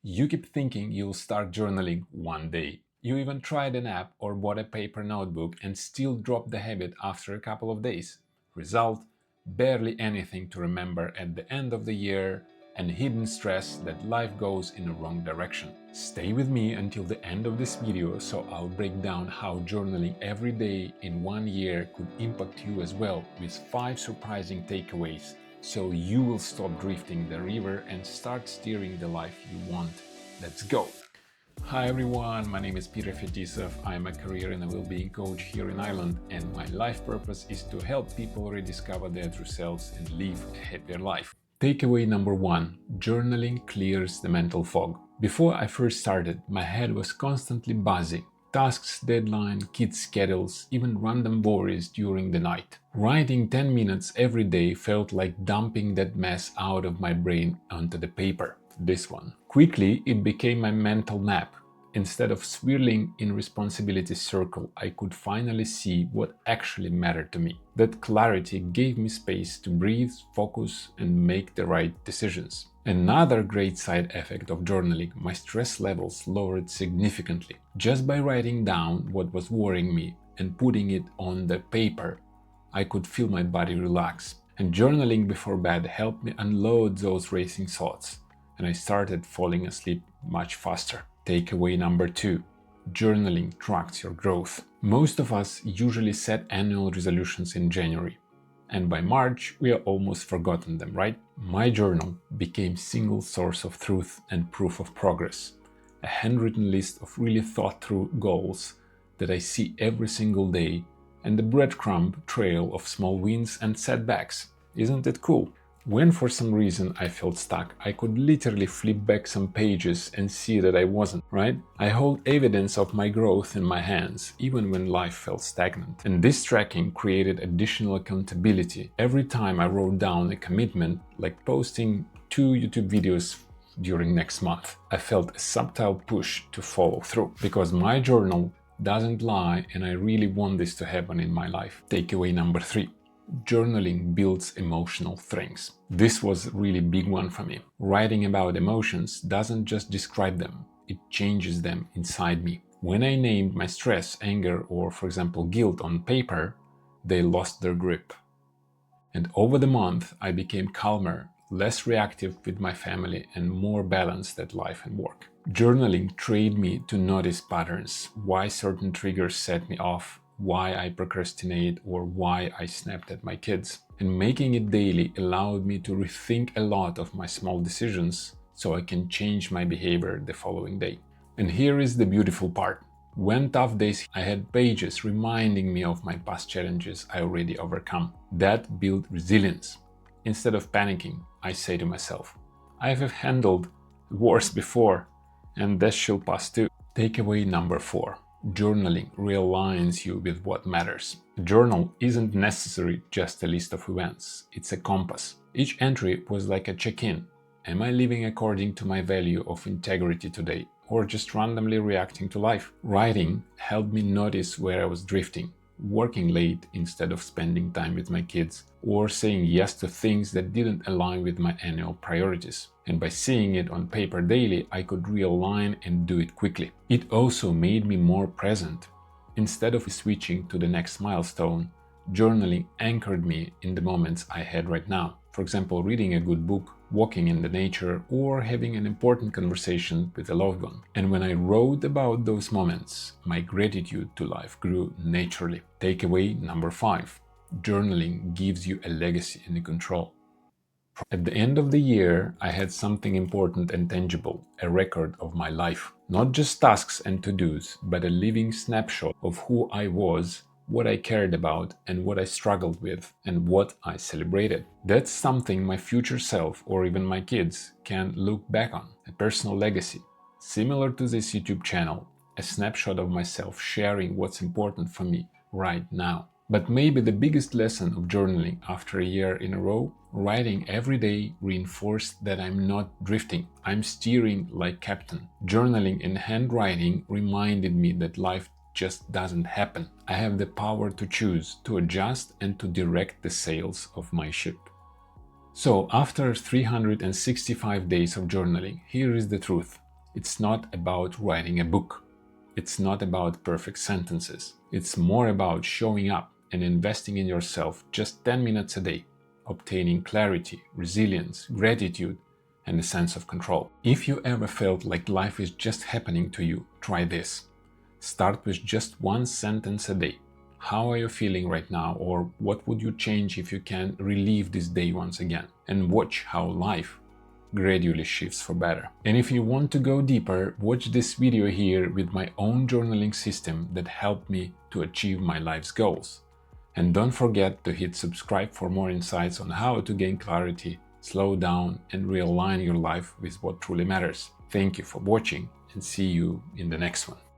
You keep thinking you'll start journaling one day. You even tried an app or bought a paper notebook and still dropped the habit after a couple of days. Result: barely anything to remember at the end of the year and hidden stress that life goes in the wrong direction. Stay with me until the end of this video, so I'll break down how journaling every day in 1 year could impact you as well, with 5 surprising takeaways, so you will stop drifting the river and start steering the life you want. Let's go! Hi everyone, my name is Peter Fetisov. I'm a career and a well-being coach here in Ireland, and my life purpose is to help people rediscover their true selves and live a happier life. Takeaway number 1. Journaling clears the mental fog. Before I first started, my head was constantly buzzing. Tasks, deadline, kids' schedules, even random worries during the night. Writing 10 minutes every day felt like dumping that mess out of my brain onto the paper. This one. Quickly, it became my mental map. Instead of swirling in responsibility circle, I could finally see what actually mattered to me. That clarity gave me space to breathe, focus, and make the right decisions. Another great side effect of journaling: my stress levels lowered significantly. Just by writing down what was worrying me and putting it on the paper, I could feel my body relax. And journaling before bed helped me unload those racing thoughts, and I started falling asleep much faster. Takeaway number 2. Journaling tracks your growth. Most of us usually set annual resolutions in January, and by March we are almost forgotten them, right? My journal became single source of truth and proof of progress. A handwritten list of really thought through goals that I see every single day, and the breadcrumb trail of small wins and setbacks. Isn't it cool? When for some reason I felt stuck, I could literally flip back some pages and see that I wasn't, right? I hold evidence of my growth in my hands, even when life felt stagnant. And this tracking created additional accountability. Every time I wrote down a commitment, like posting 2 YouTube videos during next month, I felt a subtle push to follow through, because my journal doesn't lie and I really want this to happen in my life. Takeaway number 3. Journaling builds emotional strengths. This was a really big one for me. Writing about emotions doesn't just describe them, it changes them inside me. When I named my stress, anger, or for example guilt on paper, they lost their grip. And over the month, I became calmer, less reactive with my family, and more balanced at life and work. Journaling trained me to notice patterns, why certain triggers set me off, why I procrastinate, or why I snapped at my kids. And making it daily allowed me to rethink a lot of my small decisions, so I can change my behavior the following day. And here is the beautiful part. When tough days, I had pages reminding me of my past challenges I already overcome. That built resilience. Instead of panicking, I say to myself, I have handled worse before, and this shall pass too. Takeaway number 4. Journaling realigns you with what matters. A journal isn't necessarily just a list of events, it's a compass. Each entry was like a check-in. Am I living according to my value of integrity today, or just randomly reacting to life? Writing helped me notice where I was drifting, working late instead of spending time with my kids, or saying yes to things that didn't align with my annual priorities. And by seeing it on paper daily, I could realign and do it quickly. It also made me more present. Instead of switching to the next milestone, journaling anchored me in the moments I had right now. For example, reading a good book, walking in the nature, or having an important conversation with a loved one. And when I wrote about those moments, my gratitude to life grew naturally. Takeaway number 5. Journaling gives you a legacy and a control. At the end of the year, I had something important and tangible, a record of my life. Not just tasks and to-dos, but a living snapshot of who I was, what I cared about, and what I struggled with, and what I celebrated. That's something my future self, or even my kids, can look back on. A personal legacy. Similar to this YouTube channel, a snapshot of myself sharing what's important for me right now. But maybe the biggest lesson of journaling after a year in a row: writing every day reinforced that I'm not drifting, I'm steering like captain. Journaling in handwriting reminded me that life just doesn't happen. I have the power to choose, to adjust, and to direct the sails of my ship. So after 365 days of journaling, here is the truth. It's not about writing a book. It's not about perfect sentences. It's more about showing up and investing in yourself just 10 minutes a day, obtaining clarity, resilience, gratitude, and a sense of control. If you ever felt like life is just happening to you, try this. Start with just one sentence a day. How are you feeling right now? Or what would you change if you can relive this day once again? And watch how life gradually shifts for better. And if you want to go deeper, watch this video here with my own journaling system that helped me to achieve my life's goals. And don't forget to hit subscribe for more insights on how to gain clarity, slow down, and realign your life with what truly matters. Thank you for watching, and see you in the next one.